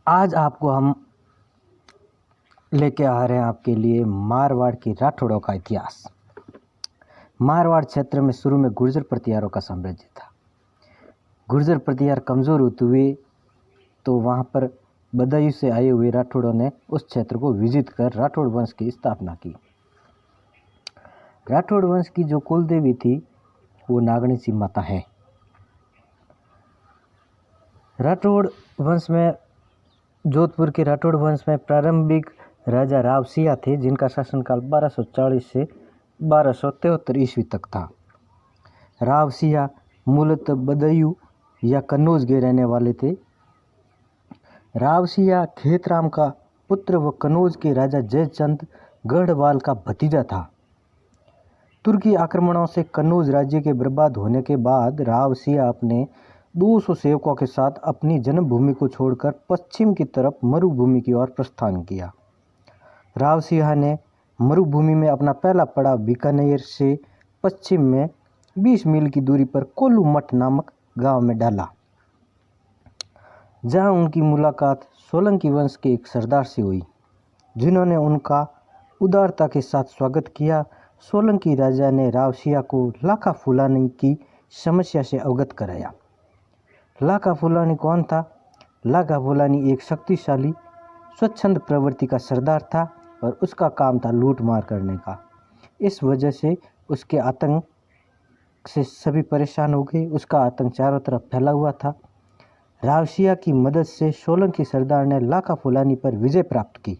आज आपको हम लेके आ रहे हैं आपके लिए मारवाड़ की राठौड़ों का इतिहास। मारवाड़ क्षेत्र में शुरू में गुर्जर प्रतिहारों का साम्राज्य था। गुर्जर प्रतिहार कमज़ोर होते हुए तो वहाँ पर बदायूं से आए हुए राठौड़ों ने उस क्षेत्र को विजित कर राठौड़ वंश की स्थापना की। राठौड़ वंश की जो कुल देवी थी वो नागणसी माता है। राठौड़ वंश में जोधपुर के राठौड़ वंश में प्रारंभिक राजा राव सिया थे, जिनका शासनकाल 1240 से 1273 ईस्वी तक था। राव सिया मूलतः बदायूं या कन्नौज के रहने वाले थे। राव सिया खेतराम का पुत्र व कन्नौज के राजा जयचंद गढ़वाल का भतीजा था। तुर्की आक्रमणों से कन्नौज राज्य के बर्बाद होने के बाद राव सिया अपने 200 सेवकों के साथ अपनी जन्मभूमि को छोड़कर पश्चिम की तरफ मरुभूमि की ओर प्रस्थान किया। राव सिया ने मरुभूमि में अपना पहला पड़ाव बीकानेर से पश्चिम में 20 मील की दूरी पर कोल्लू मठ नामक गांव में डाला, जहां उनकी मुलाकात सोलंकी वंश के एक सरदार से हुई, जिन्होंने उनका उदारता के साथ स्वागत किया। सोलंकी राजा ने राव सिया को लाखा फुलानी की समस्या से अवगत कराया। लाखा फुलानी कौन था? लाखा फुलानी एक शक्तिशाली स्वच्छंद प्रवृत्ति का सरदार था और उसका काम था लूट मार करने का। इस वजह से उसके आतंक से सभी परेशान हो गए। उसका आतंक चारों तरफ फैला हुआ था। राव सिया की मदद से सोलंकी सरदार ने लाखा फुलानी पर विजय प्राप्त की।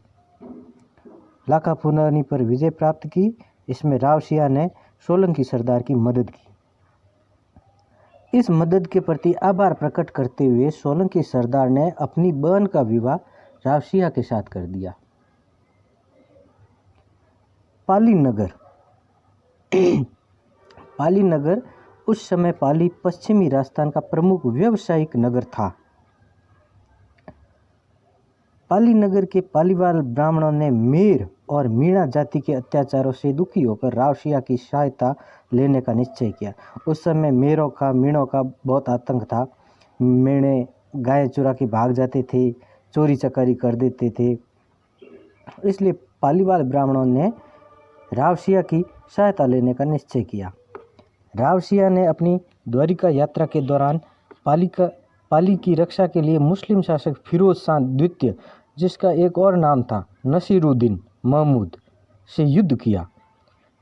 लाखा फुलानी पर विजय प्राप्त की, इसमें राव सिया ने सोलंकी सरदार की मदद की। इस मदद के प्रति आभार प्रकट करते हुए सोलंकी सरदार ने अपनी बहन का विवाह राव सिया के साथ कर दिया। पाली नगर पाली नगर उस समय पाली पश्चिमी राजस्थान का प्रमुख व्यावसायिक नगर था। पाली नगर के पालीवाल ब्राह्मणों ने मेर और मीणा जाति के अत्याचारों से दुखी होकर राव सिया की सहायता लेने का निश्चय किया। उस समय मेरों का मीणों का बहुत आतंक था। मेणे गाय चुरा के भाग जाते थे, चोरी चकारी कर देते थे। इसलिए पालीवाल ब्राह्मणों ने राव सिया की सहायता लेने का निश्चय किया। राव सिया ने अपनी द्वारिका यात्रा के दौरान पाली की रक्षा के लिए मुस्लिम शासक फिरोज शाह द्वितीय, जिसका एक और नाम था नसीरुद्दीन महमूद, से युद्ध किया।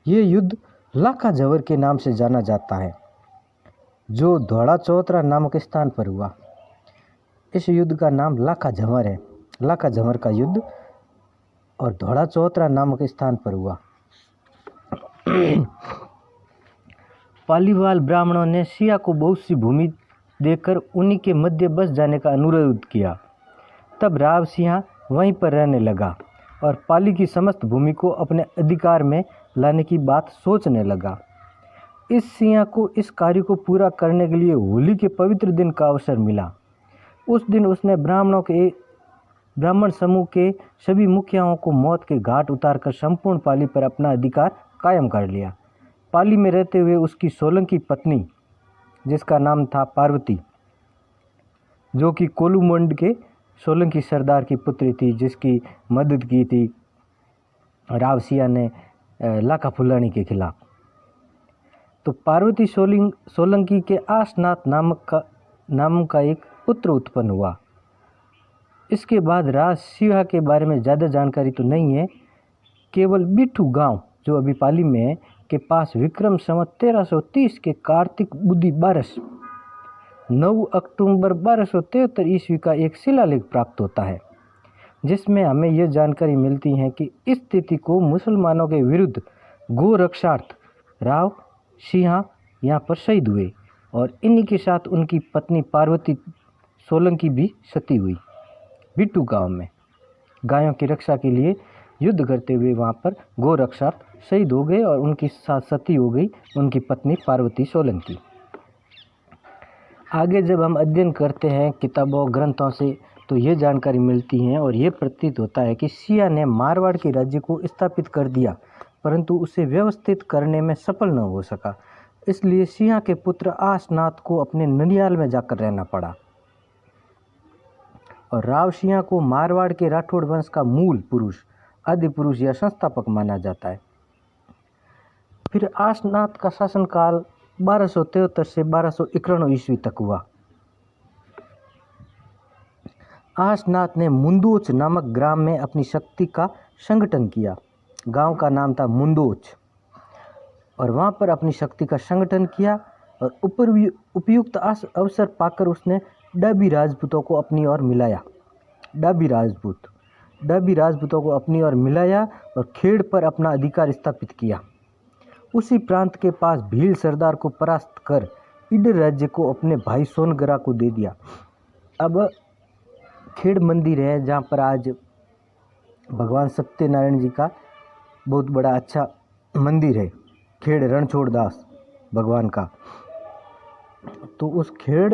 ये युद्ध लाखा झंवर के नाम से जाना जाता है, जो धौड़ा चौतरा नामक स्थान पर हुआ। इस युद्ध का नाम लाखा झंवर है। लाखा झंवर का युद्ध और धौड़ा चौतरा नामक स्थान पर हुआ। पालीवाल ब्राह्मणों ने सिया को बहुत सी भूमि देकर उन्हीं के मध्य बस जाने का अनुरोध किया। तब राव सिया वहीं पर रहने लगा और पाली की समस्त भूमि को अपने अधिकार में लाने की बात सोचने लगा। इस सिया को इस कार्य को पूरा करने के लिए होली के पवित्र दिन का अवसर मिला। उस दिन उसने ब्राह्मण समूह के सभी मुखियाओं को मौत के घाट उतारकर संपूर्ण पाली पर अपना अधिकार कायम कर लिया। पाली में रहते हुए उसकी सोलंकी पत्नी, जिसका नाम था पार्वती, जो कि कोलूमंड के सोलंकी सरदार की पुत्री थी, जिसकी मदद की थी राव सिया ने लाखा फुलानी के खिलाफ। तो पार्वती सोलंकी के आसनाथ नाम का एक पुत्र उत्पन्न हुआ। इसके बाद राव सिया के बारे में ज़्यादा जानकारी तो नहीं है। केवल बिठू गांव, जो अभी पाली में है, के पास विक्रम संवत 1330 के कार्तिक बुद्धि 9 अक्टूबर 1273 ईस्वी का एक शिलालेख प्राप्त होता है, जिसमें हमें यह जानकारी मिलती है कि इस तिथि को मुसलमानों के विरुद्ध गो रक्षार्थ राव सिया यहाँ पर शहीद हुए और इन्हीं के साथ उनकी पत्नी पार्वती सोलंकी भी सती हुई। बिट्टू गांव में गायों की रक्षा के लिए युद्ध करते हुए वहाँ पर गो रक्षार्थ शहीद हो गए और उनकी साथ सती हो गई उनकी पत्नी पार्वती सोलंकी। आगे जब हम अध्ययन करते हैं किताबों ग्रंथों से तो ये जानकारी मिलती है और ये प्रतीत होता है कि सिया ने मारवाड़ के राज्य को स्थापित कर दिया, परंतु उसे व्यवस्थित करने में सफल न हो सका। इसलिए सिया के पुत्र आसनाथ को अपने ननियाल में जाकर रहना पड़ा। और राव सिंह को मारवाड़ के राठौड़ वंश का मूल पुरुष, आदि पुरुष या संस्थापक माना जाता है। फिर आसनाथ का शासनकाल 1273 से 1291 ईस्वी तक हुआ। आसनाथ ने मुंदोच नामक ग्राम में अपनी शक्ति का संगठन किया। गांव का नाम था मुंदोच, और वहां पर अपनी शक्ति का संगठन किया और उपयुक्त अवसर पाकर उसने डाबी राजपूतों को अपनी ओर मिलाया। डाबी राजपूतों को अपनी ओर मिलाया और खेड़ पर अपना अधिकार स्थापित किया। उसी प्रांत के पास भील सरदार को परास्त कर ईडर राज्य को अपने भाई सोनगरा को दे दिया। अब खेड़ मंदिर है जहाँ पर आज भगवान सत्यनारायण जी का बहुत बड़ा अच्छा मंदिर है, खेड़ रणछोड़ दास भगवान का। तो उस खेड़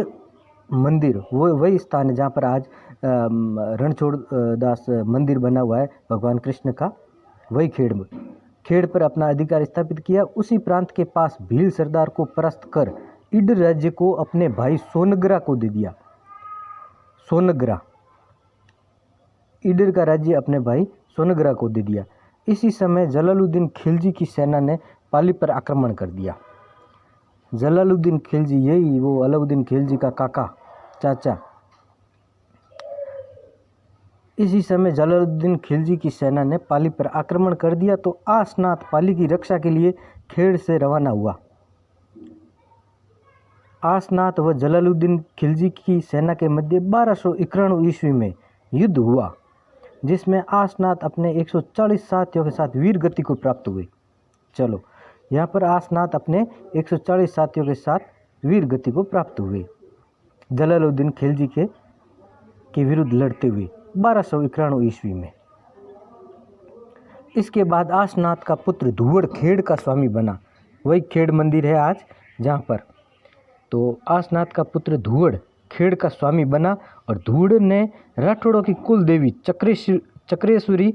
मंदिर वो वही स्थान है जहाँ पर आज रणछोड़ दास मंदिर बना हुआ है भगवान कृष्ण का। वही खेड़ पर अपना अधिकार स्थापित किया। उसी प्रांत के पास भील सरदार को परास्त कर ईडर राज्य को अपने भाई सोनगरा को दे दिया। सोनगरा, ईडर का राज्य अपने भाई सोनगरा को दे दिया। इसी समय जलालुद्दीन खिलजी की सेना ने पाली पर आक्रमण कर दिया। जलालुद्दीन खिलजी, यही वो अलाउद्दीन खिलजी का चाचा। इसी समय जलालुद्दीन खिलजी की सेना ने पाली पर आक्रमण कर दिया। तो आसनाथ पाली की रक्षा के लिए खेड़ से रवाना हुआ। आसनाथ व जलालुद्दीन खिलजी की सेना के मध्य 1291 ईस्वी में युद्ध हुआ, जिसमें आसनाथ अपने 140 साथियों के साथ वीर गति को प्राप्त हुए। चलो, यहाँ पर आसनाथ अपने 140 साथियों के साथ वीर गति को प्राप्त हुए जलालुद्दीन खिलजी के विरुद्ध लड़ते हुए 1291 ईस्वी में। इसके बाद आसनाथ का पुत्र धुवड़ खेड़ का स्वामी बना। वही खेड़ मंदिर है आज जहाँ पर। तो आसनाथ का पुत्र धुवड़ खेड़ का स्वामी बना और धुवड़ ने राठौड़ों की कुल देवी चक्रेश्वरी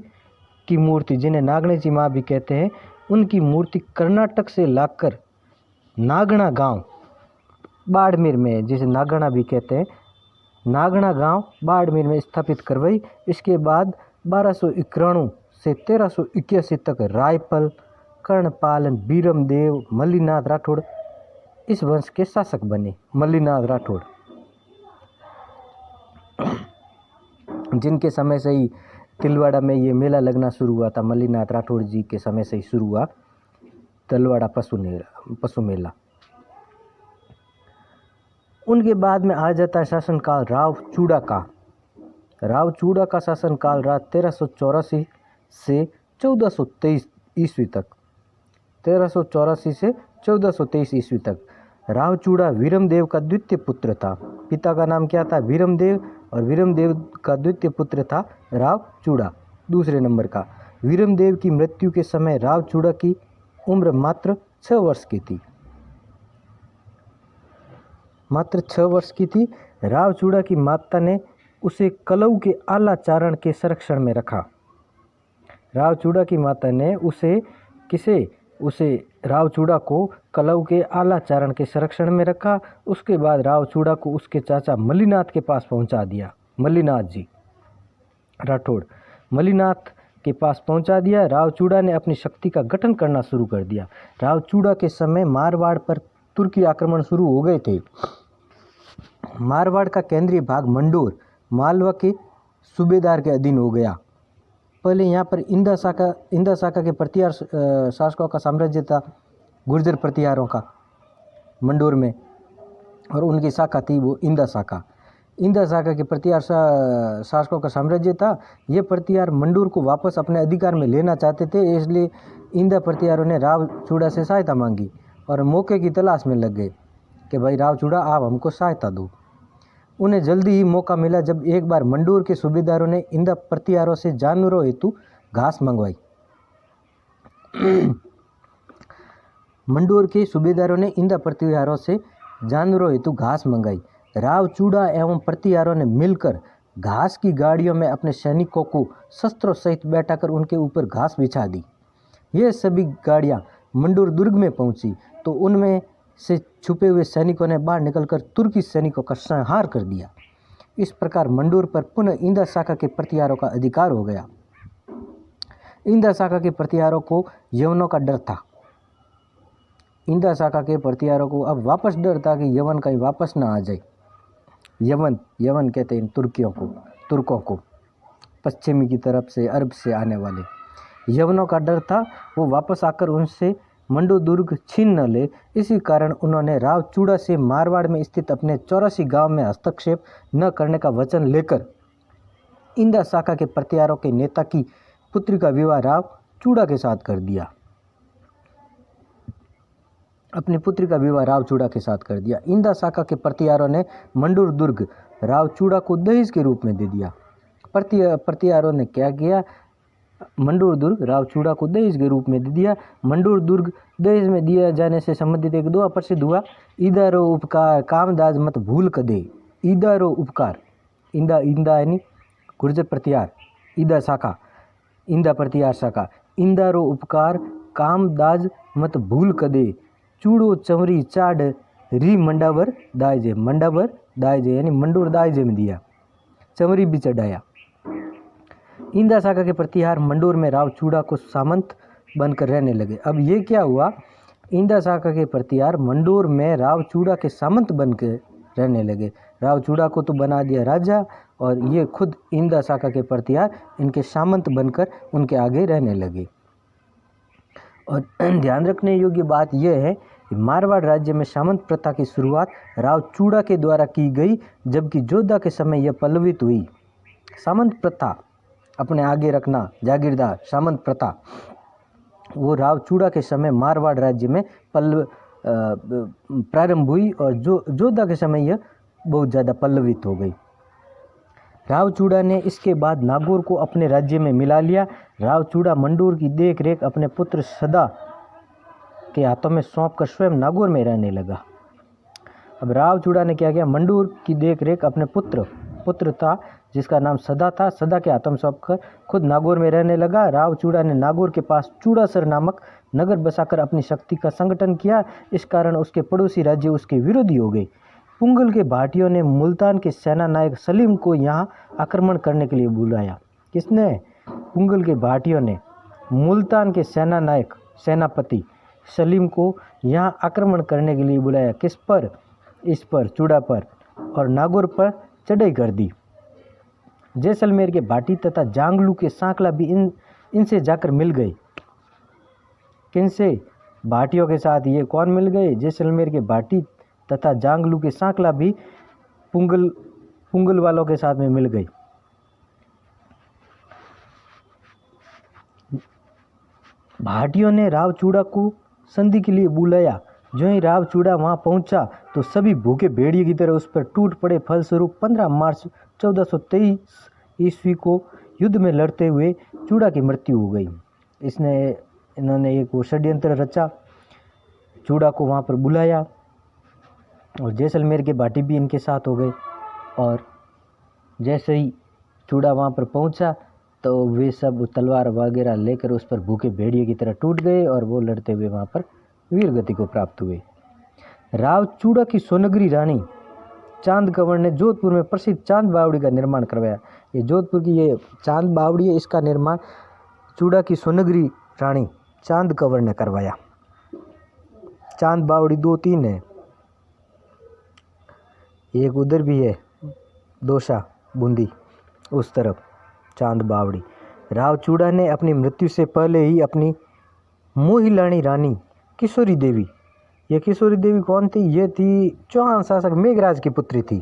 की मूर्ति, जिन्हें नागणे की माँ भी कहते हैं, उनकी मूर्ति कर्नाटक से लाकर नागणा गांव बाड़मेर में, जिसे नागणा भी कहते हैं, नागणा गांव बाड़मेर में स्थापित करवाई। इसके बाद 1291 से 1381 तक रायपल, कर्णपाल, बीरमदेव, मल्लीनाथ राठौड़ इस वंश के शासक बने। मल्लीनाथ राठौड़ जिनके समय से ही तिलवाड़ा में ये मेला लगना शुरू हुआ था। मल्लीनाथ राठौड़ जी के समय से ही शुरू हुआ तिलवाड़ा पशु मेला। उनके बाद में आ जाता है शासनकाल राव चूड़ा का। राव चूड़ा का शासनकाल 1384 से 1423 ईस्वी तक। 1384 से 1423 ईस्वी तक राव चूड़ा वीरमदेव का द्वितीय पुत्र था। पिता का नाम क्या था? वीरमदेव, और वीरमदेव का द्वितीय पुत्र था राव चूड़ा, दूसरे नंबर का। वीरमदेव की मृत्यु के समय राव चूड़ा की उम्र मात्र 6 वर्ष की थी। मात्र 6 वर्ष की थी। राव चूड़ा की माता ने उसे कलऊ के आला चारण के संरक्षण में रखा। राव चूड़ा की माता ने उसे राव चूड़ा को कलऊ के आला चारण के संरक्षण में रखा। उसके बाद राव चूड़ा को उसके चाचा मल्लीनाथ के पास पहुंचा दिया। मल्लीनाथ जी राठौड़ मल्लीनाथ के पास पहुंचा दिया। राव चूड़ा ने अपनी शक्ति का गठन करना शुरू कर दिया। राव चूड़ा के समय मारवाड़ पर तुर्की आक्रमण शुरू हो गए थे। मारवाड़ का केंद्रीय भाग मंडोर मालवा के सूबेदार के अधीन हो गया। पहले यहाँ पर इंदा शाखा के प्रतिहार शासकों का साम्राज्य था, गुर्जर प्रतिहारों का मंडोर में, और उनकी शाखा थी वो इंदा शाखा के प्रतिहार शासकों का साम्राज्य था। ये प्रतिहार मंडोर को वापस अपने अधिकार में लेना चाहते थे, इसलिए इंदा प्रतिहारों ने राव चूड़ा से सहायता मांगी और मौके की तलाश में लग गए कि भाई राव चूड़ा आप हमको सहायता दो। उन्हें जल्दी ही मौका मिला जब एक बार मंडोर के सूबेदारों ने इंदा प्रतिहारों से जानवरों हेतु घास मंगवाई। मंडोर के सूबेदारों ने इंदा प्रतिहारों से जानवरों हेतु घास मंगाई। राव चूड़ा एवं प्रतिहारों ने मिलकर घास की गाड़ियों में अपने सैनिकों को शस्त्रों सहित बैठाकर उनके ऊपर घास बिछा दी। ये सभी गाड़ियां मंडोर दुर्ग में पहुंची तो उनमें से छुपे हुए सैनिकों ने बाहर निकलकर तुर्की सैनिकों का संहार कर दिया। इस प्रकार मंडूर पर पुनः इंदा शाखा के प्रतिहारों का अधिकार हो गया। इंदा शाखा के प्रतिहारों को यवनों का डर था। इंदा शाखा के प्रतिहारों को अब वापस डर था कि यवन कहीं वापस ना आ जाए। यवन कहते हैं तुर्कों को, पश्चिमी की तरफ से, अरब से आने वाले यवनों का डर था, वो वापस आकर उनसे मंडू दुर्ग छीन न ले। इसी कारण उन्होंने राव चूड़ा से मारवाड़ में स्थित अपने 84 गांव में हस्तक्षेप न करने का वचन लेकर इंदा शाखा के प्रतिहारों के नेता की पुत्री का विवाह राव चूड़ा के साथ कर दिया। अपनी पुत्री का विवाह राव चूड़ा के साथ कर दिया। इंदा शाखा के प्रतिहारों ने मंडूर दुर्ग राव चूड़ा को दहेज के रूप में दे दिया। प्रतिहारों ने क्या किया? मंडूर दुर्ग राव चूड़ा को दहेज के रूप में दे दिया। मंडूर दुर्ग दहेज में दिया जाने से संबंधित एक दुआ प्रसिद्ध हुआ, ईदारो उपकार कामदाज मत भूल कदे। ईदारो उपकार, इंदा यानी गुर्जर प्रतिहार, ईदा शाखा, इंदा प्रतिहार शाखा, इंदारो उपकार कामदाज मत भूल कदे। चूड़ो चमरी चाड री मंडावर दायजे यानी मंडूर दायजे में दिया, चमरी भी चढ़ाया। इंदा शाखा के प्रतिहार मंडूर में राव चूड़ा को सामंत बनकर रहने लगे। अब ये क्या हुआ? इंदा शाखा के प्रतिहार मंडूर में राव चूड़ा के सामंत बनकर रहने लगे। राव चूड़ा को तो बना दिया राजा और ये खुद इंदा शाखा के प्रतिहार इनके सामंत बनकर उनके आगे रहने लगे। और ध्यान रखने योग्य बात यह है कि मारवाड़ राज्य में सामंत प्रथा की शुरुआत राव चूड़ा के द्वारा की गई, जबकि जोधा के समय यह पल्लवित हुई। सामंत प्रथा अपने आगे रखना, जागीरदार सामंत प्रथा, वो राव चूड़ा के समय मारवाड़ राज्य में प्रारंभ हुई और जोधा के समय यह बहुत ज़्यादा पल्लवित हो गई। राव चूड़ा ने इसके बाद नागौर को अपने राज्य में मिला लिया। राव चूड़ा मंडूर की देख रेख अपने पुत्र सदा के हाथों में सौंपकर स्वयं नागौर में रहने लगा। अब राव चूड़ा ने क्या किया? मंडूर की देख रेख अपने पुत्र था जिसका नाम सदा था, सदा के हाथों में सौंपकर खुद नागौर में रहने लगा। राव चूड़ा ने नागौर के पास चूड़ासर नामक नगर बसाकर अपनी शक्ति का संगठन किया। इस कारण उसके पड़ोसी राज्य उसके विरोधी हो गए। पुंगल के भाटियों ने मुल्तान के सेना नायक सलीम को यहाँ आक्रमण करने के लिए बुलाया। किसने? पुंगल के भाटियों ने मुल्तान के सेना नायक सेनापति सलीम को यहाँ आक्रमण करने के लिए बुलाया। किस पर? इस पर, चूड़ा पर, और नागौर पर चढ़ाई कर दी। जैसलमेर के भाटी तथा जांगलू के सांकला भी इनसे जाकर मिल गए। किनसे? भाटियों के साथ ये कौन मिल गए? जैसलमेर के भाटी तथा जांगलू के सांकला भी पुंगल वालों के साथ में मिल गई। भाटियों ने राव चूड़ा को संधि के लिए बुलाया। जो ही राव चूड़ा वहां पहुंचा तो सभी भूखे भेड़िए की तरह उस पर टूट पड़े। फलस्वरूप 15 मार्च 1423 ईस्वी को युद्ध में लड़ते हुए चूड़ा की मृत्यु हो गई। इन्होंने एक वो षड्यंत्र रचा, चूड़ा को वहाँ पर बुलाया और जैसलमेर के भाटी भी इनके साथ हो गए। और जैसे ही चूड़ा वहाँ पर पहुँचा तो वे सब तलवार वगैरह लेकर उस पर भूखे भेड़िए की तरह टूट गए और वो लड़ते हुए वहाँ पर वीर गति को प्राप्त हुए। राव चूड़ा की सोनगरी रानी चांद कंवर ने जोधपुर में प्रसिद्ध चांद बावड़ी का निर्माण करवाया। ये जोधपुर की ये चांद बावड़ी है, इसका निर्माण चूड़ा की सोनगरी रानी चांद कंवर ने करवाया। चांद बावड़ी 2-3 है, एक उधर भी है दोसा बूंदी उस तरफ चांद बावड़ी। राव चूड़ा ने अपनी मृत्यु से पहले ही अपनी मोहिलानी रानी किशोरी देवी, ये किशोरी देवी कौन थी? ये थी चौहान शासक मेघराज की पुत्री थी।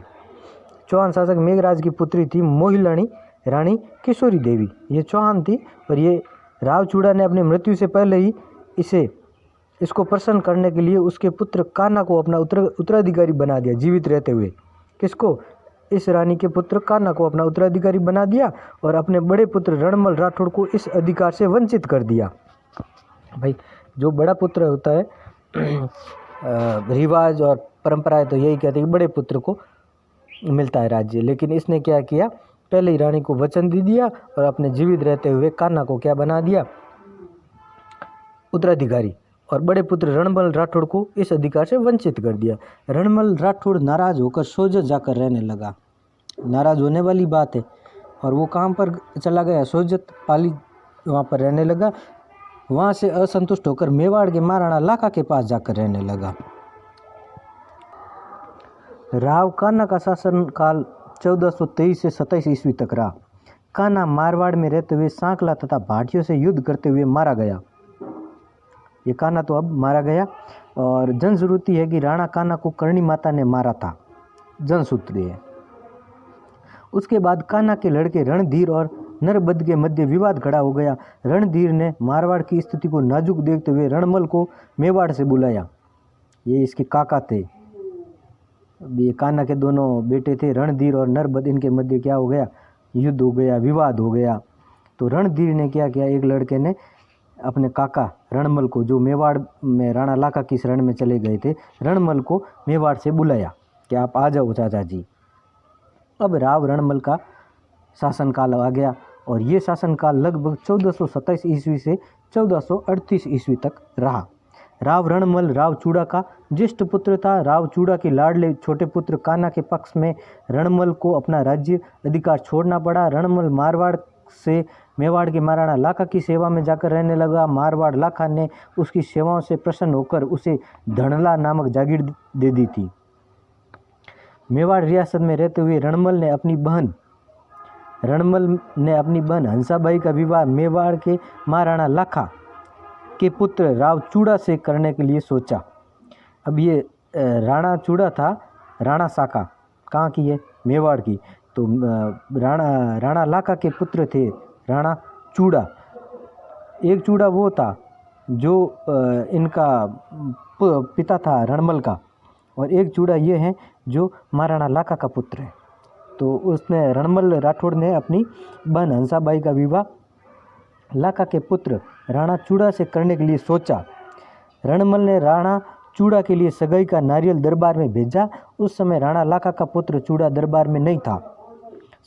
चौहान शासक मेघराज की पुत्री थी मोहिलानी रानी किशोरी देवी, ये चौहान थी। और ये राव चूड़ा ने अपनी मृत्यु से पहले ही इसको प्रसन्न करने के लिए उसके पुत्र कान्हा को अपना उत्तराधिकारी बना दिया जीवित रहते हुए। किसको? इस रानी के पुत्र कान्हा को अपना उत्तराधिकारी बना दिया और अपने बड़े पुत्र रणमल राठौड़ को इस अधिकार से वंचित कर दिया। भाई जो बड़ा पुत्र होता है रिवाज और परंपराएं तो यही कहते हैं कि बड़े पुत्र को मिलता है राज्य, लेकिन इसने क्या किया? पहले ही रानी को वचन दे दिया और अपने जीवित रहते हुए कान्हा को क्या बना दिया? उत्तराधिकारी, और बड़े पुत्र रणमल राठौड़ को इस अधिकार से वंचित कर दिया। रणमल राठौड़ नाराज होकर सोजत जाकर रहने लगा। नाराज़ होने वाली बात है। और वो काम पर चला गया। सोजत पाली वहाँ पर रहने लगा। वहाँ से असंतुष्ट होकर मेवाड़ के महाराणा लाखा के पास जाकर रहने लगा। राव कान्हा का शासनकाल 1423 से 27 ईस्वी तक रहा। कान्हा मारवाड़ में रहते हुए सांकला तथा भाटियों से युद्ध करते हुए मारा गया। ये कान्हा तो अब मारा गया। और जनश्रुति है कि राणा कान्हा को करणी माता ने मारा था, जनसूत्र है। उसके बाद कान्हा के लड़के रणधीर और नरबद के मध्य विवाद खड़ा हो गया। रणधीर ने मारवाड़ की स्थिति को नाजुक देखते हुए रणमल को मेवाड़ से बुलाया। ये इसके काका थे। ये कान्हा के दोनों बेटे थे, रणधीर और नरबद। इनके मध्य क्या हो गया? युद्ध हो गया, विवाद हो गया। तो रणधीर ने क्या किया, एक लड़के ने अपने काका रणमल को, जो मेवाड़ में राणा लाखा की शरण में चले गए थे, रणमल को मेवाड़ से बुलाया कि आप आ जाओ चाचा जी। अब राव रणमल का शासनकाल आ गया और ये शासनकाल लगभग 1427 ईस्वी से 1438 ईस्वी तक रहा। राव रणमल राव चूड़ा का ज्येष्ठ पुत्र था। राव चूड़ा के लाडले छोटे पुत्र कान्हा के पक्ष में रणमल को अपना राज्य अधिकार छोड़ना पड़ा। रणमल मारवाड़ से मेवाड़ के महाराणा लाखा की सेवा में जाकर रहने लगा। मारवाड़ लाखा ने उसकी सेवाओं से प्रसन्न होकर उसे धड़ला नामक जागीर दे दी थी। मेवाड़ रियासत में रहते हुए रणमल ने अपनी बहन हंसाबाई का विवाह मेवाड़ के महाराणा लाखा के पुत्र राव चूड़ा से करने के लिए सोचा। अब ये राणा चूड़ा था, राणा शाखा कहाँ की है? मेवाड़ की। तो राणा लाखा के पुत्र थे राणा चूड़ा। एक चूड़ा वो था जो इनका पिता था रणमल का, और एक चूड़ा ये है जो महाराणा लाखा का पुत्र है। तो उसने रणमल राठौड़ ने अपनी बहन हंसाबाई का विवाह लाखा के पुत्र राणा चूड़ा से करने के लिए सोचा। रणमल ने राणा चूड़ा के लिए सगाई का नारियल दरबार में भेजा। उस समय राणा लाखा का पुत्र चूड़ा दरबार में नहीं था।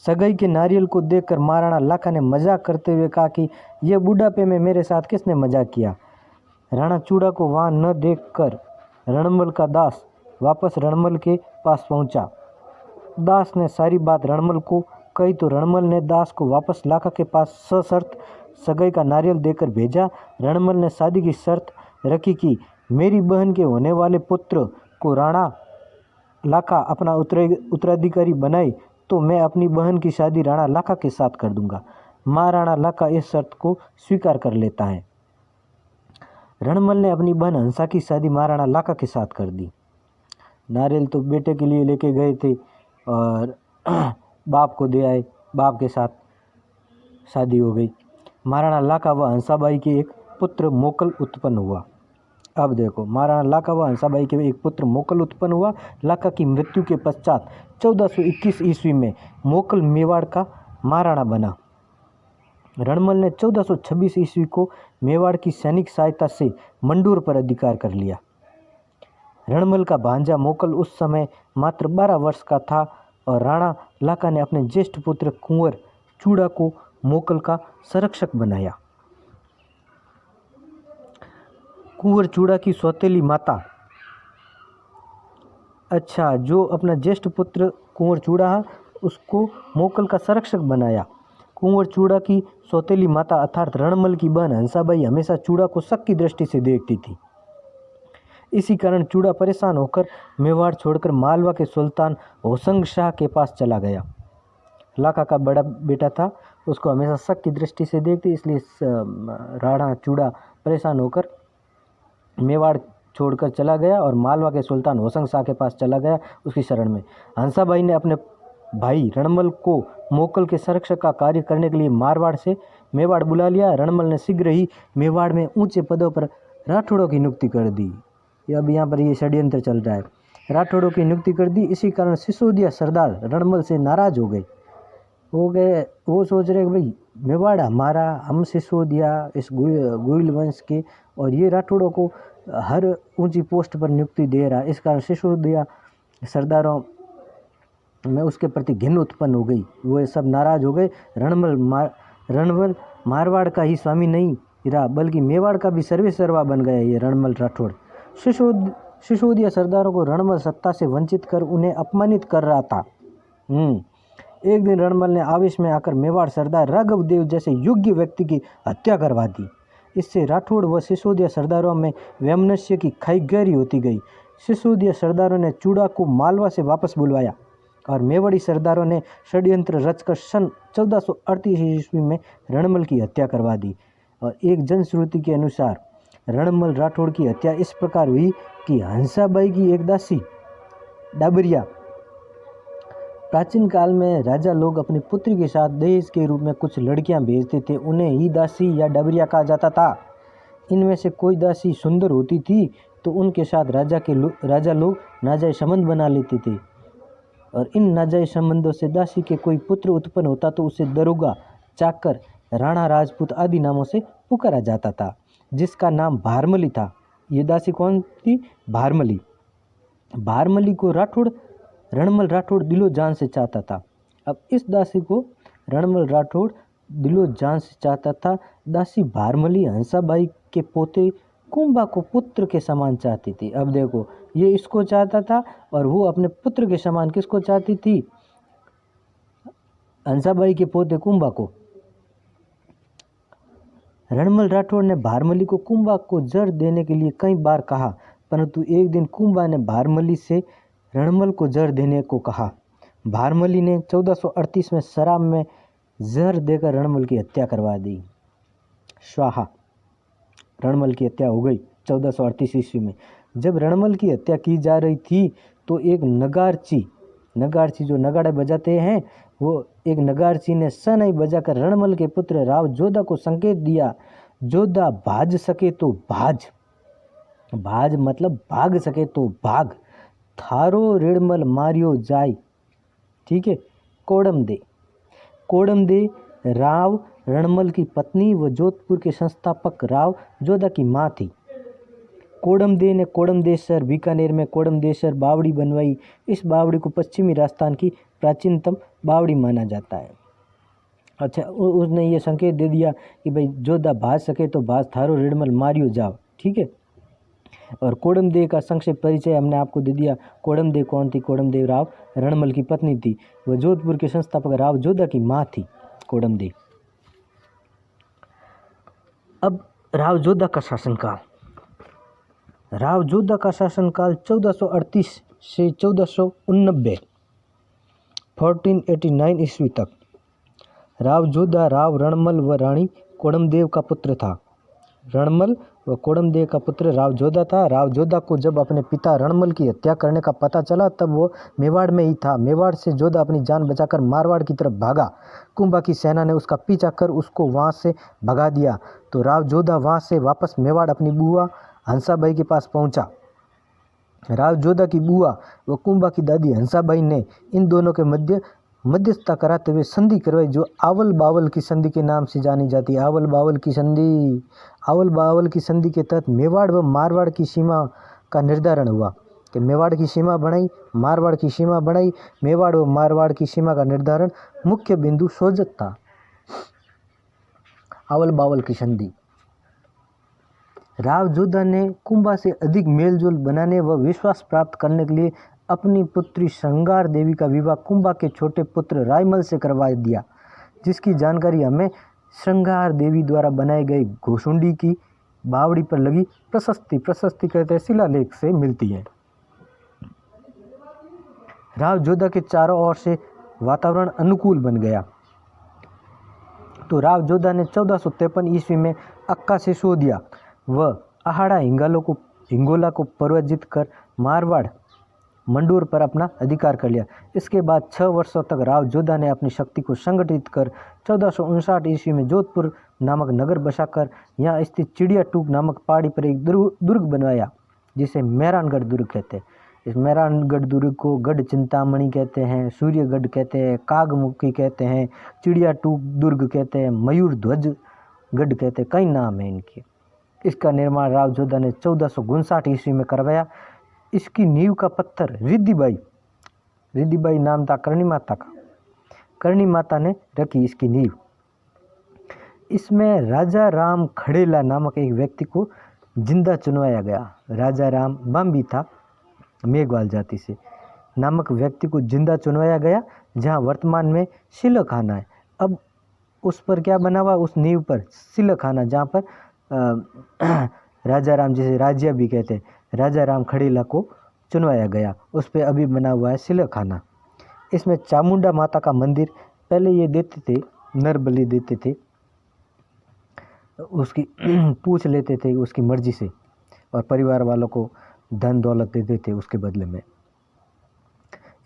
सगाई के नारियल को देखकर महाराणा लाखा ने मजाक करते हुए कहा कि यह बुढ़ापे में मेरे साथ किसने मजाक किया। राणा चूड़ा को वहाँ न देखकर रणमल का दास वापस रणमल के पास पहुँचा। दास ने सारी बात रणमल को कही तो रणमल ने दास को वापस लाखा के पास सशर्त सगाई का नारियल देकर भेजा। रणमल ने शादी की शर्त रखी कि मेरी बहन के होने वाले पुत्र को राणा लाखा अपना उत्तराधिकारी बनाए तो मैं अपनी बहन की शादी राणा लाखा के साथ कर दूंगा। महाराणा लाखा इस शर्त को स्वीकार कर लेता है। रणमल ने अपनी बहन हंसा की शादी महाराणा लाखा के साथ कर दी। नारियल तो बेटे के लिए लेके गए थे और बाप को दे आए, बाप के साथ शादी हो गई। महाराणा लाखा व हंसाबाई के एक पुत्र मोकल उत्पन्न हुआ। अब देखो, महाराणा लाखा व हंसाबाई के एक पुत्र मोकल उत्पन्न हुआ। लाखा की मृत्यु के पश्चात 1421 ईस्वी में मोकल मेवाड़ का महाराणा बना। रणमल ने 1426 ईस्वी को मेवाड़ की सैनिक सहायता से मंडूर पर अधिकार कर लिया। रणमल का भांजा मोकल उस समय मात्र 12 वर्ष का था और राणा लाखा ने अपने ज्येष्ठ पुत्र कुंवर चूड़ा को मोकल का संरक्षक बनाया। कुंवर चूड़ा की सौतेली माता, अच्छा, जो अपना ज्येष्ठ पुत्र कुंवर चूड़ा उसको मोकल का संरक्षक बनाया। कुंवर चूड़ा की सौतेली माता अर्थात रणमल की बहन हंसाबाई हमेशा चूड़ा को शक की दृष्टि से देखती थी। इसी कारण चूड़ा परेशान होकर मेवाड़ छोड़कर मालवा के सुल्तान होशंग शाह के पास चला गया। लाखा का बड़ा बेटा था, उसको हमेशा शक की दृष्टि से देखती, इसलिए राणा चूड़ा परेशान होकर मेवाड़ छोड़कर चला गया और मालवा के सुल्तान होशंग शाह के पास चला गया उसकी शरण में। हंसाबाई ने अपने भाई रणमल को मोकल के संरक्षक का कार्य करने के लिए मारवाड़ से मेवाड़ बुला लिया। रणमल ने शीघ्र ही मेवाड़ में ऊंचे पदों पर राठौड़ों की नियुक्ति कर दी। अब यहाँ पर ये षड्यंत्र चल रहा है, राठौड़ों की नियुक्ति कर दी। इसी कारण सिसोदिया सरदार रणमल से नाराज हो गए। वो सोच रहे कि भाई मेवाड़ हमारा, हम सिसोदिया इस गोइल वंश के, और ये राठौड़ों को हर ऊंची पोस्ट पर नियुक्ति दे रहा है। इस कारण सिसोदिया सरदारों में उसके प्रति घिन उत्पन्न हो गई। वो सब नाराज हो गए। रणमल मारवाड़ का ही स्वामी नहीं रहा बल्कि मेवाड़ का भी सर्वेसर्वा बन गया ये रणमल राठौड़। सिसोदिया सरदारों को रणमल सत्ता से वंचित कर उन्हें अपमानित कर रहा था। एक दिन रणमल ने आवेश में आकर मेवाड़ सरदार राघव देव जैसे योग्य व्यक्ति की हत्या करवा दी। इससे राठौड़ व सिसोदिया सरदारों में वैमनस्य की खाई गहरी होती गई। सिसोदिया सरदारों ने चूड़ा को मालवा से वापस बुलवाया और मेवाड़ी सरदारों ने षड्यंत्र रचकर सन 1438 ईस्वी में रणमल की हत्या करवा दी। और एक जनश्रुति के अनुसार रणमल राठौड़ की हत्या इस प्रकार हुई कि हंसाबाई की एक दासी डाबरिया, प्राचीन काल में राजा लोग अपनी पुत्री के साथ दहेज के रूप में कुछ लड़कियां भेजते थे, उन्हें ही दासी या डाबरिया कहा जाता था। इनमें से कोई दासी सुंदर होती थी तो उनके साथ राजा लोग नाजायज संबंध बना लेते थे और इन नाजायज संबंधों से दासी के कोई पुत्र उत्पन्न होता तो उसे दरोगा, चाकर, राणा, राजपूत आदि नामों से पुकारा जाता था, जिसका नाम भारमली था। ये दासी कौन थी? भारमली। भारमली को रणमल राठौड़ दिलो जान से चाहता था। अब इस दासी को रणमल राठौड़ दिलो जान से चाहता था। दासी भारमली हंसाबाई के पोते कुंभा को पुत्र के समान चाहती थी। अब देखो, ये इसको चाहता था और वो अपने पुत्र के समान किसको चाहती थी? हंसाबाई के पोते कुंभा को। रणमल राठौड़ ने भारमली को कुंभा को जर देने के लिए कई बार कहा, परंतु एक दिन कुंभा ने भारमली से रणमल को जहर देने को कहा। भारमली ने 1438 में शराब में जहर देकर रणमल की हत्या करवा दी। स्वाहा, रणमल की हत्या हो गई 1438 ईस्वी में। जब रणमल की हत्या की जा रही थी तो एक नगारची जो नगाड़े बजाते हैं, वो एक नगारची ने शहनाई बजाकर रणमल के पुत्र राव जोधा को संकेत दिया, जोधा भाज सके तो भाज मतलब भाग सके तो भाग, थारो रेड़मल मारियो जाय। ठीक है। कोड़म दे राव रणमल की पत्नी व जोधपुर के संस्थापक राव जोधा की माँ थी। कोड़म दे ने कोड़मदेश्वर बीकानेर में कोड़मदेश्वर बावड़ी बनवाई। इस बावड़ी को पश्चिमी राजस्थान की प्राचीनतम बावड़ी माना जाता है। अच्छा, उसने ये संकेत दे दिया कि भाई जोधा भाज सके तो भाज, थारो रेड़मल मारियो जाओ। ठीक है। और कोड़मदेव का संक्षिप्त परिचय हमने आपको दे दिया। कोड़मदेव कौन थी? कोड़मदेव राव रणमल की पत्नी थी। वह जोधपुर के संस्थापक राव जोधा की माँ थी, कोड़मदेव। अब राव जोधा का शासनकाल। राव जोधा का शासनकाल 1438 से 1489 1489 ईस्वी तक। राव जोधा राव रणमल व रानी कोड़मदेव का पुत्र था। रणमल व कोड़मदेव का पुत्र राव जोधा था। राव जोधा को जब अपने पिता रणमल की हत्या करने का पता चला तब वो मेवाड़ में ही था। मेवाड़ से जोधा अपनी जान बचाकर मारवाड़ की तरफ भागा। कुंभा की सेना ने उसका पीछा कर उसको वहाँ से भगा दिया तो राव जोधा वहाँ से वापस मेवाड़ अपनी बुआ हंसाबाई के पास पहुँचा। राव जोधा की बुआ व कुंभा की दादी हंसाबाई ने इन दोनों के मध्यस्थता कराते हुए संधि करवाई, जो आवल बावल की संधि के नाम से जानी जाती है। आवल बावल की संधि के तहत मेवाड़ व मारवाड़ की सीमा का निर्धारण हुआ कि मेवाड़ की सीमा बनाई, मारवाड़ की सीमा बनाई। मेवाड़ व मारवाड़ की सीमा का निर्धारण मुख्य बिंदु सोजत था। आवल बावल की संधि। राव जोधा ने कुंभा से अधिक मेलजोल बनाने व विश्वास प्राप्त करने के लिए अपनी पुत्री श्रृंगार देवी का विवाह कुंभा के छोटे पुत्र रायमल से करवा दिया, जिसकी जानकारी हमें श्रृंगार देवी द्वारा बनाए गए घोसुंडी की बावड़ी पर लगी प्रशस्ति कहते हैं शिलालेख से मिलती है। राव जोधा के चारों ओर से वातावरण अनुकूल बन गया तो राव जोधा ने 1453 ईस्वी में अक्का सिसोदिया व आहाड़ा हिंगोला को पराजित कर मारवाड़ मंडोर पर अपना अधिकार कर लिया। इसके बाद 6 वर्षों तक राव जोधा ने अपनी शक्ति को संगठित कर 1459 ईस्वी में जोधपुर नामक नगर बसाकर यहाँ स्थित चिड़िया टूक नामक पहाड़ी पर एक दुर्ग बनवाया, जिसे मेहरानगढ़ दुर्ग कहते हैं। इस मेहरानगढ़ दुर्ग को गढ़ चिंतामणि कहते हैं, सूर्यगढ़ कहते हैं, कागमुखी कहते हैं, चिड़िया टूक दुर्ग कहते हैं, मयूर ध्वज गढ़ कहते हैं, कई नाम हैं इनके। इसका निर्माण राव जोधा ने 1459 ईस्वी में करवाया। इसकी नींव का पत्थर रिद्धिबाई नाम था करणी माता का। करणी माता ने रखी इसकी नींव। इसमें राजा राम खड़ेला नामक एक व्यक्ति को जिंदा चुनवाया गया। राजा राम बाम्बी था, मेघवाल जाति से। नामक व्यक्ति को जिंदा चुनवाया गया, जहां वर्तमान में सिलखाना है। अब उस पर क्या बना हुआ, उस नींव पर सिलखाना, जहाँ पर राजा राम, जिसे राज्य भी कहते हैं, राजा राम खड़ेला को चुनवाया गया, उस पर अभी बना हुआ है सिलखाना। इसमें चामुंडा माता का मंदिर, पहले ये देते थे, नर बलि देते थे, उसकी पूछ लेते थे उसकी मर्जी से, और परिवार वालों को धन दौलत देते थे उसके बदले में।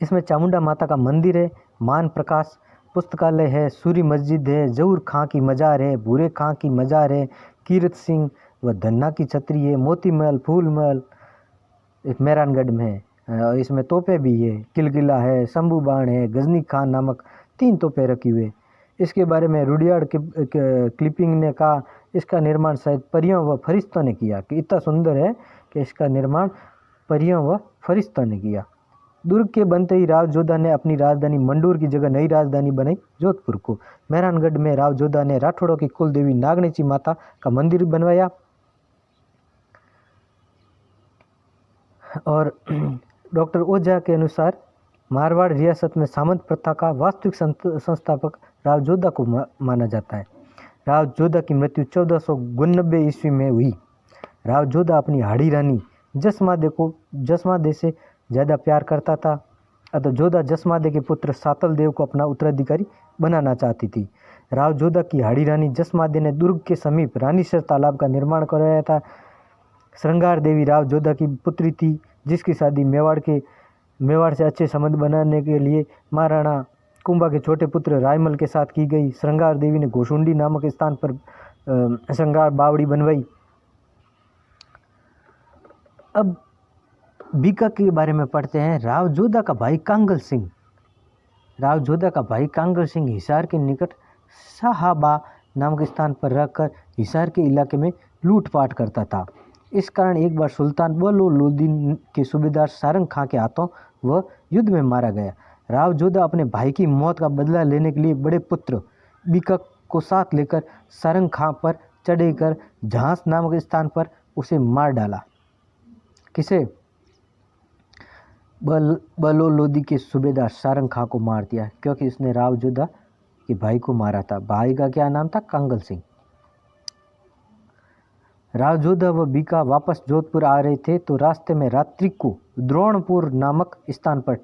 इसमें चामुंडा माता का मंदिर है, मान प्रकाश पुस्तकालय है, सूरी मस्जिद है, जहूर खां की मज़ार है, भूरे खां की मज़ार है, कीरत सिंह व धन्ना की छतरी है, मोती महल, फूल महल एक मेहरानगढ़ में है, और इसमें तोपें भी है, किलकिला है, शंभू बाण है, गजनी खान नामक 3 तोपें रखी हुए। इसके बारे में रुडियार्ड क्लिपिंग ने कहा, इसका निर्माण शायद परियों व फरिश्तों ने किया, कि इतना सुंदर है कि इसका निर्माण परियों व फरिश्तों ने किया। दुर्ग के बनते ही राव जोधा ने अपनी राजधानी मंडोर की जगह नई राजधानी बनाई जोधपुर को। मेहरानगढ़ में राव जोधा ने राठौड़ों की कुल देवी नागणेची माता का मंदिर बनवाया, और डॉक्टर ओझा के अनुसार मारवाड़ रियासत में सामंत प्रथा का वास्तविक संस्थापक राव जोधा को माना जाता है। राव जोधा की मृत्यु 1499 ईस्वी में हुई। राव जोधा अपनी हाड़ी रानी जसमादे से ज़्यादा प्यार करता था, अतः जोधा जसमादे के पुत्र सातल देव को अपना उत्तराधिकारी बनाना चाहती थी। राव जोधा की हाड़ी रानी जसमादे ने दुर्ग के समीप रानीसर तालाब का निर्माण करवाया था। श्रृंगार देवी राव जोधा की पुत्री थी, जिसकी शादी मेवाड़ से अच्छे संबंध बनाने के लिए महाराणा कुंभा के छोटे पुत्र रायमल के साथ की गई। श्रृंगार देवी ने घोसुंडी नामक स्थान पर श्रृंगार बावड़ी बनवाई। अब बीका के बारे में पढ़ते हैं। राव जोधा का भाई कांगल सिंह, राव जोधा का भाई कांगल सिंह हिसार के निकट साहाबा नामक स्थान पर रहकर हिसार के इलाके में लूटपाट करता था। इस कारण एक बार सुल्तान बलो लोदीन के सूबेदार सारंग खां के हाथों वह युद्ध में मारा गया। राव जोधा अपने भाई की मौत का बदला लेने के लिए बड़े पुत्र बीका को साथ लेकर सारंग खां पर चढ़े कर झांस नामक स्थान पर उसे मार डाला। किसे? बलो लोदी के सूबेदार सारंग खां को मार दिया, क्योंकि उसने राव जोधा के भाई को मारा था। भाई का क्या नाम था? कांगल सिंह। राव जोधा व बीका वापस जोधपुर आ रहे थे तो रास्ते में रात्रि को द्रोणपुर नामक स्थान पर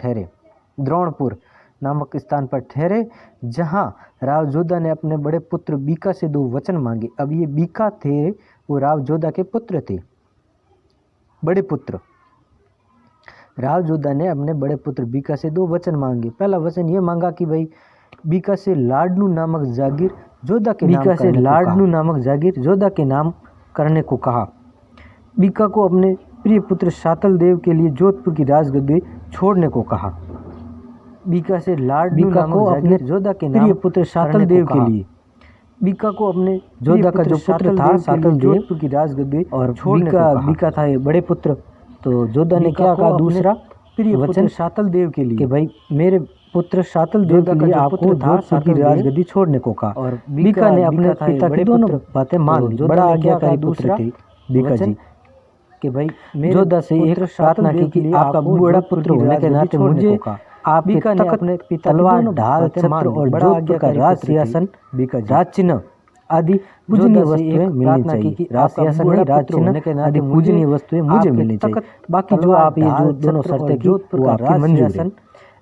ठहरे, जहां राव जोधा ने अपने बड़े पुत्र बीका से 2 वचन मांगे। अब ये बीका थे, वो राव जोधा के पुत्र थे, बड़े पुत्र। राव जोधा ने अपने बड़े पुत्र बीका से 2 वचन मांगे। पहला वचन ये मांगा कि भाई बीका से लाडनू नामक जागीर जोधा के नाम करने को कहा। बीका को अपने प्रिय पुत्र सातल देव के लिए जोधपुर की राजगद्दी छोड़ने को कहा। बीका से लाडनू नामक जागीर जोधा के प्रिय पुत्र सातल देव के लिए, बीका को अपने जोधा का जो पुत्र था सातल देव जोधपुर की राजगद्दी और छोड़ने को कहा। बीका था ये बड़े पुत्र, तो जोधा ने क्या कहा? दूसरा प्रिय वचन सातल देव के लिए कि भाई मेरे पुत्र सातल देव के लिए आपको जोधपुर की राजगद्दी छोड़ने को कहा। और बीका ने अपने पिता की दोनों बातें मान ली। बड़ा आज्ञाकारी पुत्र थे बीका जी कि भाई जोधा से एक प्रार्थना की कि आपका बड़ा पुत्र होने के नाते मुझे आपके तख्त, तलवार, ढाल, छत्र और जोधपुर का राज सिंहासन, राज चिन्ह आदि पूजनीय वस्तुएं मिलनी चाहिए। राज सिंहासन नहीं, राज चिन्ह आदि पूजनीय वस्तुएं मुझे मिलनी चाहिए। बाकी जो आप ये जो दोनों शर्तें की वो आपकी मंजूर है।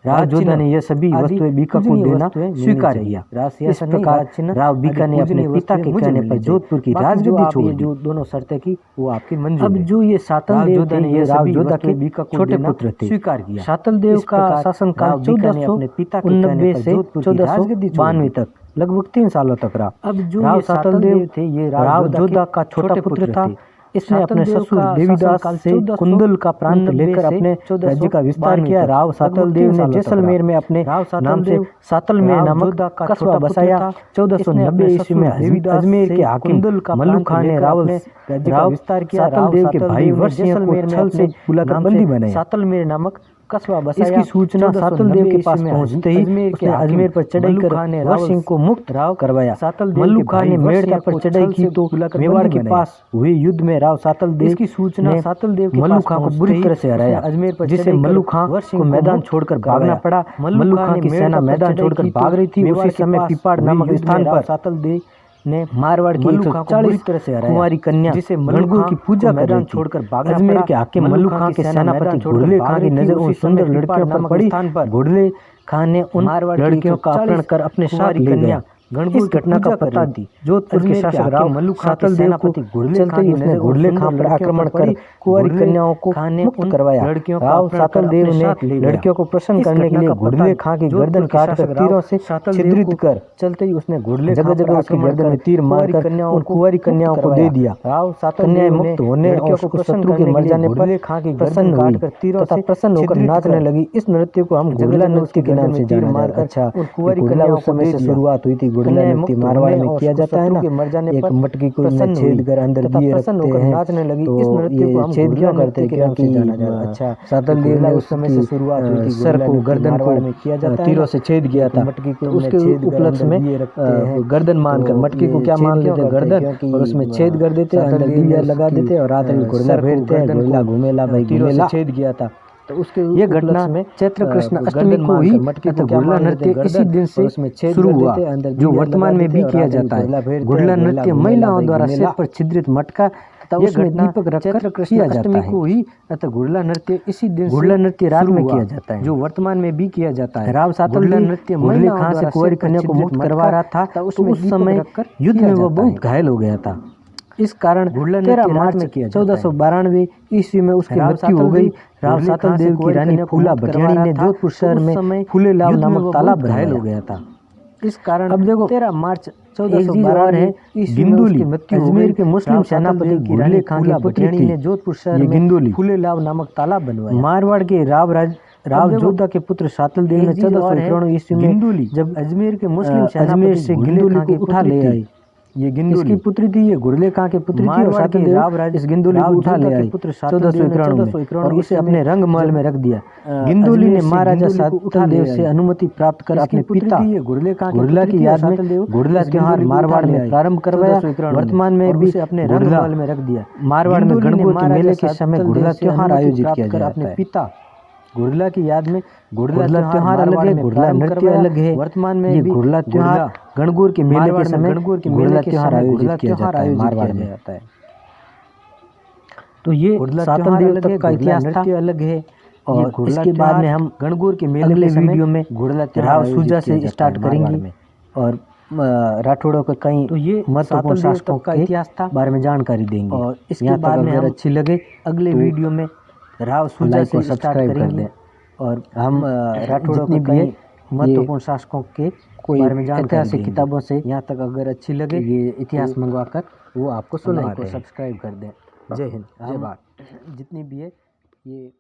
राव जोधा ने यह सभी वस्तुएं बीका को देना स्वीकार किया। इस प्रकार राव बीका ने अपने पिता के कहने पर जोधपुर की राजगद्दी छोड़ी। जो दोनों शर्तें की वो आपकी मंजूर। अब जो ये सातल देव थे ये राव जोधा के बीका को छोटे पुत्र थे, स्वीकार किया। सातल देव का शासनकाल 1490 से 1492 तक लगभग 3 सालों तक रहा। अब जो राव सातल देव थे ये राव जोधा का छोटा पुत्र था। इसने अपने ससुर देवीदास से कुंदल का प्रांत लेकर अपने राज्य का विस्तार किया। राव सातल देव ने जैसलमेर में अपने नाम से सातलमेर नामक कस्बा बसाया। 1490 ईस्वी में अजमेर के हाकिम मल्लू खान ने राव राज्य का विस्तार किया। सातल देव के भाई वर्ष को छल से बुलाकर बंदी बनाया। सातलमेर नामक कस्बा बसाया। इसकी सूचना सातल देव के पास पहुंचते ही उसने अजमेर पर चढ़ाई कर वर सिंह को मुक्त करवाया। मल्लू खान ने मेड़ता पर चढ़ाई की तो मेवाड़ के पास हुए युद्ध में राव सातल देव इसकी सूचना सातल देव के मल्लू खान को बुरी तरह से हराया, अजमेर पर जिसे मल्लू खान को मैदान छोड़कर भागना पड़ा। मल्लू खान की सेना मैदान छोड़कर भाग रही थी। उसी समय पिपाड़ नामक स्थान पर सातल देव ने मारवाड़ की 140 तरह से कुंवारी कन्या जिसे गणगौर की पूजा मैदान छोड़कर भागना पड़ा। अजमेर के हाकिम मल्लू खान के सेनापति घुड़ले खान की नजर उन सुंदर लड़कियों पर पड़ी। घुड़ले खान ने उन लड़कियों का अपहरण कर अपने साथ ले गया। इस घटना का पता दी जोधपुर के शासक राव मल्लू सातल देव को चलते ही उसने घुड़ले खान पर आक्रमण कर कुंवारी कन्याओं को मुक्त करवाया। राव सातल देव ने लड़कियों को प्रसन्न करने के लिए घुड़ले खान की गर्दन काटकर तीरों से छिद्रित कर चलते ही उसने घुड़ले जगह जगह उसकी गर्दन में तीर मारकर उन कुंवारी कन्याओं को दे दिया। राव सातल देव मुक्त होने और शत्रु के मर जाने पर प्रसन्न हुई तथा प्रसन्न होकर नाचने लगी। इस नृत्य को हम घुड़ला नृत्य के नाम से जाना जाता है। अच्छा, घुड़ला उस समय से शुरुआत हुई थी। घुड़ला नृत्य मारवाड़ में किया जाता है ना, एक मटकी को छेद कर अंदर दिए रखते हैं, नाचने लगी। इस नृत्य को हम छेद क्यों करते हैं क्योंकि अच्छा सातल देव ने उस समय से शुरुआत हुई थी। सर को गर्दन को किया जाता है, तीरों से छेद किया था। मटकी को उसके उपलक्ष्य में गर्दन मानकर मटकी को क्या मान लेते गर्दन और उसमें छेद कर देते, अंदर दिया लगा देते और रात में घुड़ला फेरते हैं। घुड़ला घूमेला भाई घूमेला छेद किया था। तो उसके ये घटना में चैत्र कृष्ण अष्टमी को ही घुड़ला नृत्य इसी दिन से शुरू हुआ, जो वर्तमान में भी किया जाता है। घुड़ला नृत्य महिलाओं द्वारा सिर पर छिद्रित मटका तथा उसमें दीपक रखकर किया जाता है। को ही घुड़ला नृत्य इसी दिन घुड़ला नृत्य रात में किया जाता है, जो वर्तमान में भी किया जाता है। राव सातल देव नृत्य घुड़ले खान से कुंवारी कन्या को मुक्त करवा रहा था, तो उस समय युद्ध में वह बहुत घायल हो गया था। इस कारण 13 मार्च 1492 ईस्वी में उसकी मृत्यु हो गई। राव सातल देव की रानी फूला भटियाणी ने जोधपुर शहर में फूलेलाल नामक तालाब घायल हो गया था। इस कारण अब देखो 13 मार्च 1492 ईस्वी में उसकी मृत्यु अजमेर के मुस्लिम सेनापति की रानी फूला भटियाणी ने जोधपुर शहर में फूलेलाल नामक तालाब बनवाया। मारवाड़ के राव जोधा के पुत्र सातल देव ने 1491 ईस्वी में जब अजमेर के मुस्लिम अजमेर से गिंदोली को उठा ले आई। ये गिंदोली इसकी पुत्री थी, ये घुड़ले खां के पुत्री थी और सातल देव इस गिंदोली को उठा ले आए 1491 और उसे अपने रंग महल में रख दिया। गिंदोली ने महाराजा सातल देव से अनुमति प्राप्त कर अपने पिता घुड़ला की याद में घुड़ला त्योहार मारवाड़ में प्रारंभ करवाया। वर्तमान में भी अपने रंग महल में रख दिया। मारवाड़ में गणगौर के मेले के समय घुड़ला त्योहार आयोजित किया जाता है। अपने पिता घुड़ला की याद में घुड़ला त्योहार अलग है, घुड़ला नृत्य अलग है। वर्तमान में भी घुड़ला त्योहार गणगौर के मेले के समय घुड़ला त्योहार आयोजित किया जाता है मारवाड़ में जाता है। तो ये सातल देव तक का इतिहास नृत्य अलग है। और इसके बाद में हम गणगौर के मेले अगले वीडियो में घुड़ला त्योहार सूजा से स्टार्ट करेंगे और राठौड़ों का कई तो ये महत्वपूर्ण शासकों का इतिहास था बारे में जानकारी देंगे। और इसके बाद में अगर अच्छी लगे अगले वीडियो में राव सूजा से सब्सक्राइब कर दें और हम राठौड़ों के कई महत्वपूर्ण शासकों के बारे में जानकारी ऐतिहासिक किताबों से यहाँ तक अगर अच्छी लगे ये इतिहास मंगवाकर वो आपको सुनाई को सब्सक्राइब कर दें। जय हिंद, जय भारत। जितनी भी है ये